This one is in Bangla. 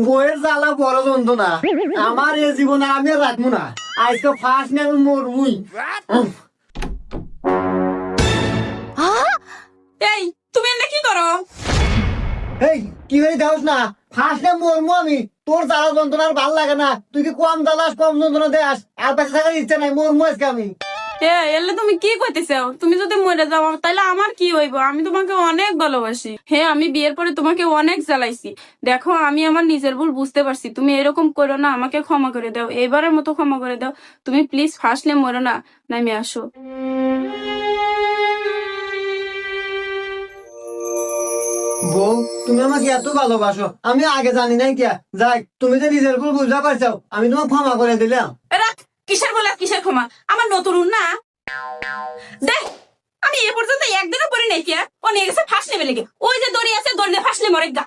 বইয়ের জ্বালা বড় যন্ত্রণা আমার এই জীবনে আমি আর রাখবো না আজকে ফার্স্ট নেব মরমুই এই তুমি এনে কি করো? এই কি হয়ে যাস না ফার্স্ট নেব মরমু আমি তোর জ্বালা যন্ত্রণা আর ভাল লাগে না তুই কি কম জ্বালাস কম যন্ত্রণা দেয়াস আর বেঁচে থাকার ইচ্ছা নাই মরমু আজকে আমি এলে তুমি কি কইতে চাও? তুমি যদি মরে যাও তাহলে আমার কি হইব? আমি তোমাকে অনেক ভালোবাসি। হ্যাঁ, আমি বিয়ের পরে তোমাকে অনেক জ্বালাইছি। দেখো, আমি আমার নিজের ভুল বুঝতে পারছি। তুমি এরকম করো না, আমাকে ক্ষমা করে দাও, এবারের মতো ক্ষমা করে দাও। তুমি প্লিজ ফাঁসলে মরো না, নামে আসো। বউ তুমি আমাকে এত ভালোবাসো আমি আগে জানি নাই কিয়া যাই তুমি যে নিজের ভুল বুঝতে পারছো আমি তোমাকে ক্ষমা করে দিলাম রাখ, কিসের বলে কিসের ক্ষমা? আমার নতুন না দেখ, আমি এ পর্যন্ত একদিনও পরে নাই কিয়া ও নিয়ে গেছে ফাঁস নেবে লেগে। ওই যে দড়ি আছে, দড়ি দিয়ে ফাঁসলে মরে গা।